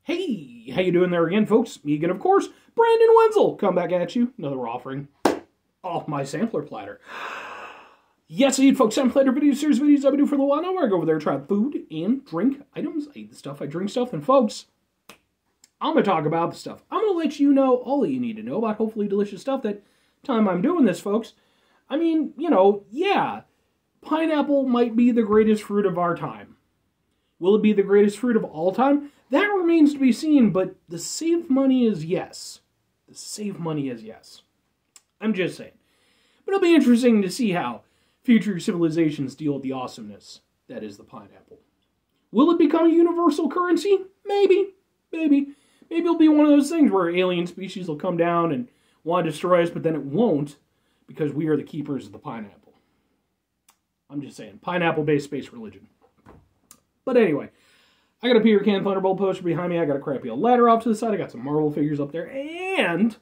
Hey, how you doing there again, folks? Me again, of course, Brandon Wenzel. Come back at you. Another offering off my sampler platter. Yes, indeed, folks. Sampler platter video series videos I do for a while now where I go over there and try food and drink items. I eat the stuff, I drink stuff. And folks, I'm going to talk about the stuff. I'm going to let you know all that you need to know about hopefully delicious stuff that time I'm doing this, folks. I mean, yeah, pineapple might be the greatest fruit of our time. Will it be the greatest fruit of all time? That remains to be seen, but the safe money is yes. The safe money is yes. I'm just saying. But it'll be interesting to see how future civilizations deal with the awesomeness that is the pineapple. Will it become a universal currency? Maybe. Maybe it'll be one of those things where alien species will come down and want to destroy us, but then it won't because we are the keepers of the pineapple. I'm just saying. Pineapple-based space religion. But anyway, I got a Peter Can Thunderbolt poster behind me. I got a crappy old ladder off to the side. I got some Marvel figures up there. And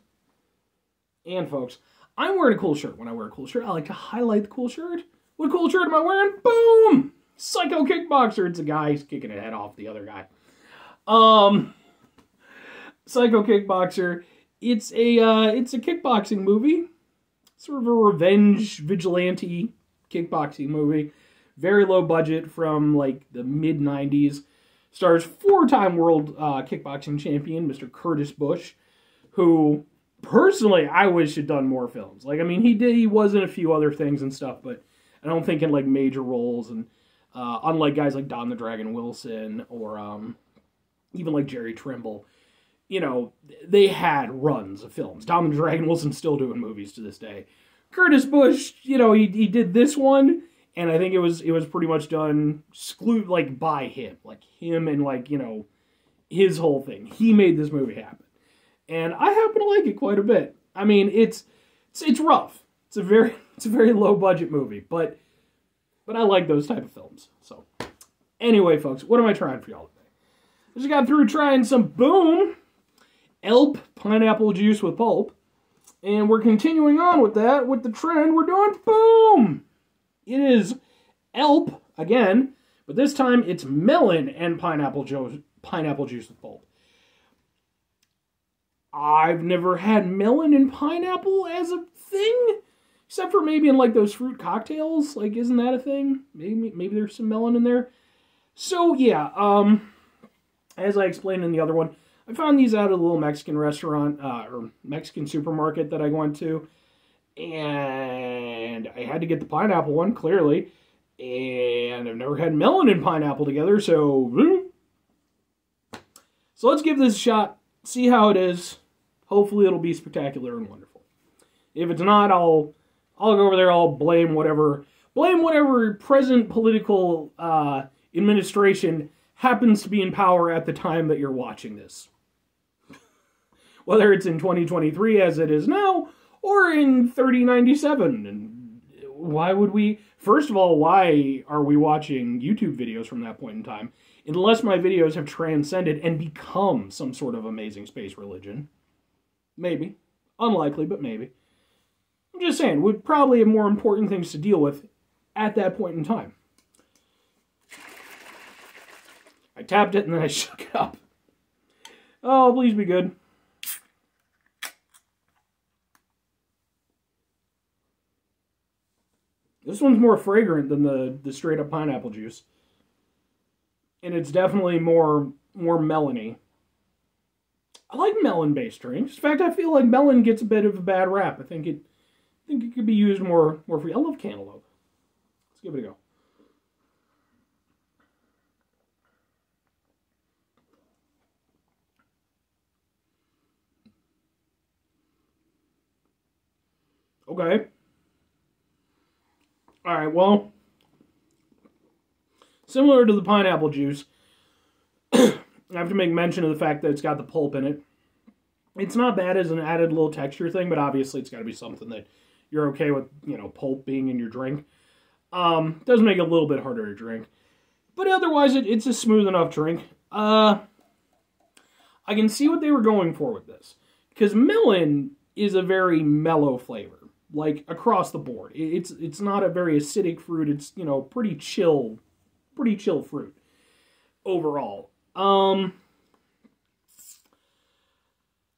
folks, I'm wearing a cool shirt. When I wear a cool shirt, I like to highlight the cool shirt. What cool shirt am I wearing? Boom! Psycho Kickboxer. It's a guy. He's kicking a head off the other guy. Psycho Kickboxer. It's a kickboxing movie. Sort of a revenge vigilante kickboxing movie. Very low budget from like the mid-90s. Stars four-time world kickboxing champion, Mr. Curtis Bush, who, personally, I wish had done more films. Like, I mean, he was in a few other things and stuff, but I don't think in, like, major roles. And unlike guys like Don the Dragon Wilson or even, like, Jerry Trimble, they had runs of films. Don the Dragon Wilson's still doing movies to this day. Curtis Bush, he did this one. And I think it was pretty much done by him. Like him and his whole thing. He made this movie happen. And I happen to like it quite a bit. I mean, it's rough. It's a very low budget movie, but I like those type of films. So anyway, folks, what am I trying for y'all today? I just got through trying some Boom Elp pineapple juice with pulp. And we're continuing on with that with the trend. We're doing Boom. It is Elp, again, but this time it's melon and pineapple juice with pulp. I've never had melon and pineapple as a thing, except for maybe in, like, those fruit cocktails. Like, isn't that a thing? Maybe there's some melon in there. So, yeah, as I explained in the other one, I found these out at a little Mexican restaurant, or Mexican supermarket that I went to. And I had to get the pineapple one, clearly. And I've never had melon and pineapple together, so let's give this a shot. See how it is. Hopefully it'll be spectacular and wonderful. If it's not, I'll go over there, I'll blame whatever present political administration happens to be in power at the time that you're watching this. Whether it's in 2023 as it is now, or in 3097. And why would we... First of all, why are we watching YouTube videos from that point in time? Unless my videos have transcended and become some sort of amazing space religion. Maybe. Unlikely, but maybe. I'm just saying, we'd probably have more important things to deal with at that point in time. I tapped it and then I shook it up. Oh, please be good. This one's more fragrant than the straight-up pineapple juice. And it's definitely more melony. I like melon-based drinks. In fact, I feel like melon gets a bit of a bad rap. I think it could be used more for... I love cantaloupe. Let's give it a go. Okay. Alright, well, similar to the pineapple juice, I have to make mention of the fact that it's got the pulp in it. It's not bad as an added little texture thing, but obviously it's got to be something that you're okay with, pulp being in your drink. Does make it a little bit harder to drink. But otherwise, it's a smooth enough drink. I can see what they were going for with this. Because melon is a very mellow flavor. Like, across the board. It's not a very acidic fruit. It's, pretty chill fruit overall.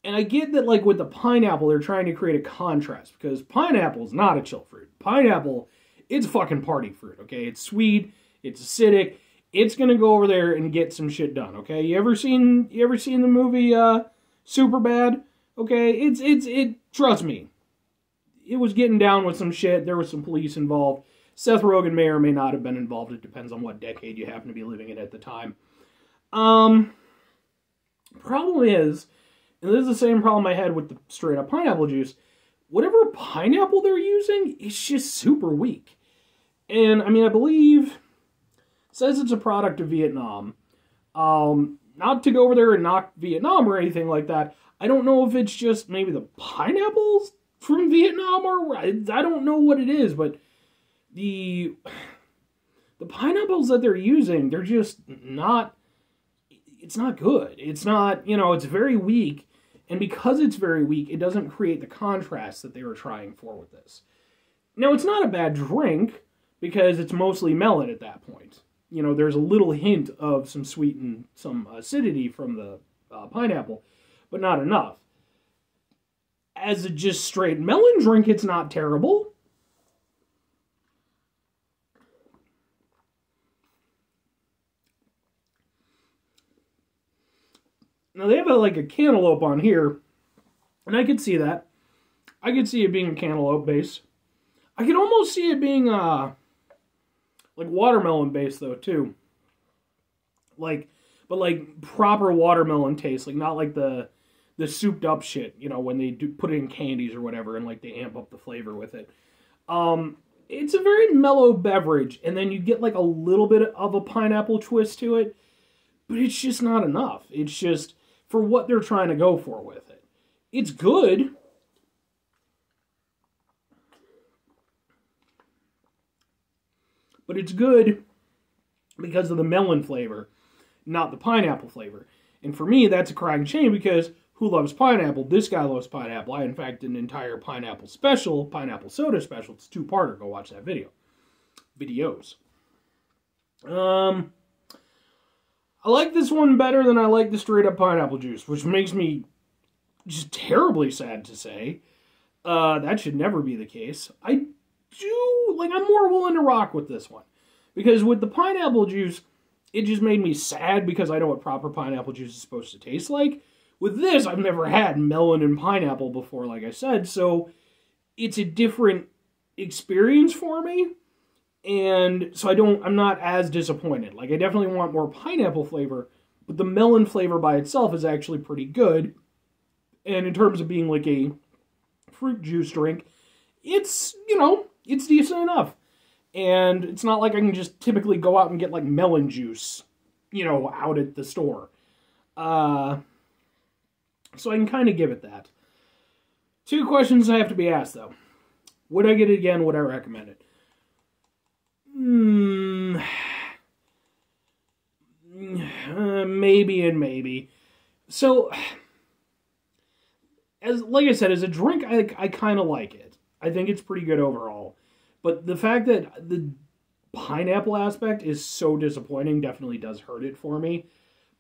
And I get that, like, with the pineapple, they're trying to create a contrast, because pineapple is not a chill fruit. Pineapple, it's a fucking party fruit, okay? It's sweet, it's acidic, it's gonna go over there and get some shit done, okay? You ever seen the movie, Superbad? Okay, trust me, it was getting down with some shit, there was some police involved. Seth Rogen may or may not have been involved, it depends on what decade you happen to be living in at the time. Problem is, and this is the same problem I had with the straight up pineapple juice, whatever pineapple they're using, it's just super weak. And, I mean, I believe, it says it's a product of Vietnam. Not to go over there and knock Vietnam or anything like that. I don't know if it's just maybe the pineapples from Vietnam, or I don't know what it is, but the pineapples that they're using, they're just not, it's not good. It's not, it's very weak. And because it's very weak, it doesn't create the contrast that they were trying for with this. Now, it's not a bad drink, because it's mostly melon at that point. There's a little hint of some sweet and some acidity from the pineapple, but not enough. As a just straight melon drink, it's not terrible. Now, they have a cantaloupe on here, and I could see that. I could see it being a cantaloupe base. I could almost see it being, watermelon base, though, too. But proper watermelon taste, not like the souped up shit, when they do put it in candies or whatever, and, they amp up the flavor with it. It's a very mellow beverage, and then you get, a little bit of a pineapple twist to it, but it's just not enough. It's just for what they're trying to go for with it. It's good. But it's good because of the melon flavor, not the pineapple flavor. And for me, that's a crying shame, because who loves pineapple? This guy loves pineapple. I, in fact, did an entire pineapple soda special. It's a two-parter. Go watch that video. Videos. I like this one better than I like the straight-up pineapple juice, which makes me just terribly sad to say. That should never be the case. I'm more willing to rock with this one. Because with the pineapple juice, it just made me sad because I know what proper pineapple juice is supposed to taste like. With this, I've never had melon and pineapple before, like I said, so it's a different experience for me. And so I'm not as disappointed. I definitely want more pineapple flavor, but the melon flavor by itself is actually pretty good. And in terms of being a fruit juice drink, it's, it's decent enough. And it's not like I can just typically go out and get melon juice, out at the store. So I can kind of give it that. 2 questions I have to be asked, though. Would I get it again? Would I recommend it? Maybe and maybe. So, like I said, as a drink, I kind of like it. I think it's pretty good overall. But the fact that the pineapple aspect is so disappointing definitely does hurt it for me.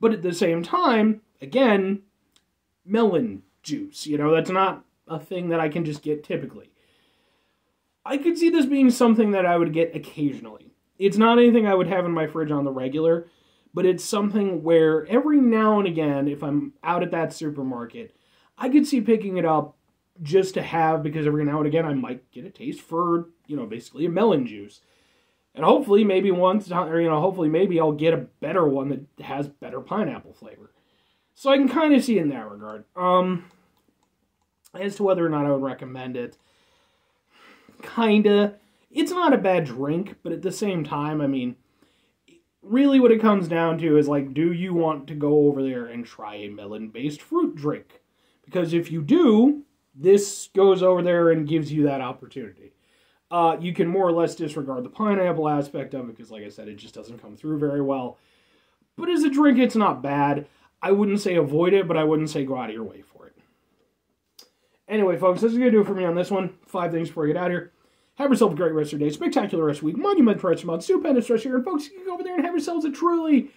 But at the same time, again, melon juice, that's not a thing that I can just get typically. I could see this being something that I would get occasionally. It's not anything I would have in my fridge on the regular, but it's something where every now and again, if I'm out at that supermarket, I could see picking it up just to have, because every now and again I might get a taste for, basically a melon juice. And hopefully maybe hopefully maybe I'll get a better one that has better pineapple flavor. So I can kind of see in that regard. As to whether or not I would recommend it, kinda. It's not a bad drink, but at the same time, really what it comes down to is, do you want to go over there and try a melon-based fruit drink? Because if you do, this goes over there and gives you that opportunity. You can more or less disregard the pineapple aspect of it, because like I said, it just doesn't come through very well. But as a drink, it's not bad. I wouldn't say avoid it, but I wouldn't say go out of your way for it. Anyway, folks, this is going to do it for me on this one. 5 things before I get out of here. Have yourself a great rest of your day, spectacular rest of your week, monumental rest of your month, stupendous rest of your year, and folks, you can go over there and have yourselves a truly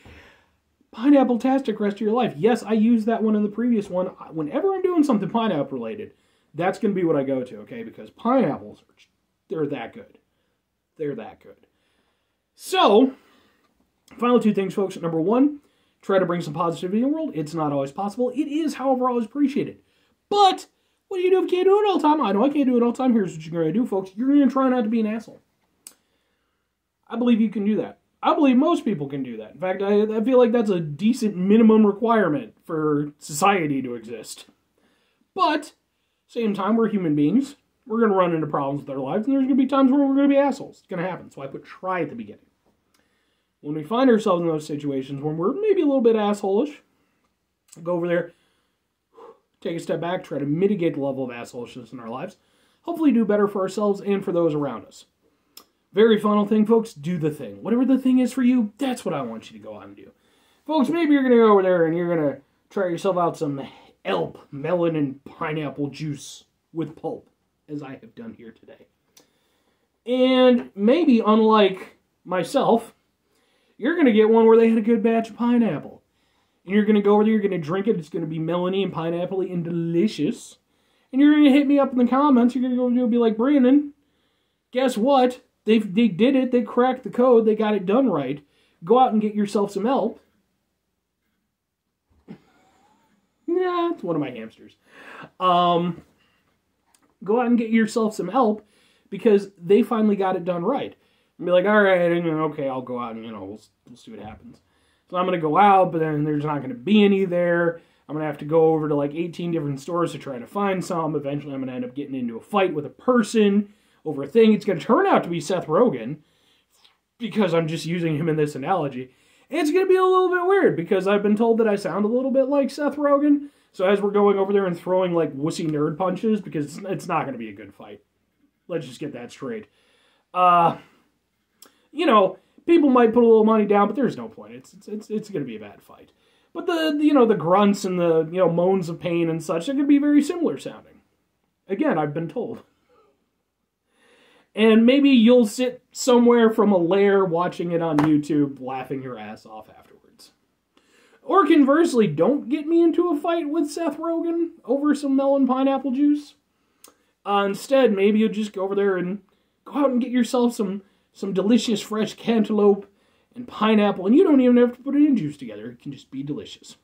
pineapple-tastic rest of your life. Yes, I used that one in the previous one. Whenever I'm doing something pineapple related, that's going to be what I go to, okay? Because pineapples, they're that good. They're that good. So, final two things, folks. Number one, try to bring some positivity in the world. It's not always possible. It is, however, always appreciated. But what do you do if you can't do it all the time? I know I can't do it all the time. Here's what you're going to do, folks. You're going to try not to be an asshole. I believe you can do that. I believe most people can do that. In fact, I feel like that's a decent minimum requirement for society to exist. But, same time, we're human beings. We're going to run into problems with our lives, and there's going to be times where we're going to be assholes. It's going to happen. So I put try at the beginning. When we find ourselves in those situations when we're maybe a little bit assholeish, go over there, take a step back, try to mitigate the level of assholishness in our lives. Hopefully do better for ourselves and for those around us. Very final thing, folks, do the thing. Whatever the thing is for you, that's what I want you to go out and do. Folks, maybe you're going to go over there and you're going to try yourself out some Pulp, melon, and pineapple juice with Pulp, as I have done here today. And maybe, unlike myself, you're going to get one where they had a good batch of pineapple. And you're going to go over there, you're going to drink it, it's going to be melony and pineapple-y and delicious. And you're going to hit me up in the comments, you're going to go over there and be like, Brandon, guess what? They did it, they cracked the code, they got it done right. Go out and get yourself some Pulp. Nah, it's one of my hamsters. Go out and get yourself some Pulp because they finally got it done right. And be like, all right, okay, I'll go out and, we'll see what happens. So I'm going to go out, but then there's not going to be any there. I'm going to have to go over to like 18 different stores to try to find some. Eventually I'm going to end up getting into a fight with a person over a thing. It's going to turn out to be Seth Rogen because I'm just using him in this analogy. And it's going to be a little bit weird because I've been told that I sound a little bit like Seth Rogen. So as we're going over there and throwing like wussy nerd punches, because it's not going to be a good fight. Let's just get that straight. People might put a little money down, but there's no point. It's going to be a bad fight. But the grunts and the moans of pain and such, they're going to be very similar sounding. Again, I've been told. And maybe you'll sit somewhere from a lair watching it on YouTube, laughing your ass off afterwards. Or conversely, don't get me into a fight with Seth Rogen over some melon pineapple juice. Instead, maybe you'll just go over there and go out and get yourself some delicious fresh cantaloupe and pineapple, and you don't even have to put it in juice together. It can just be delicious.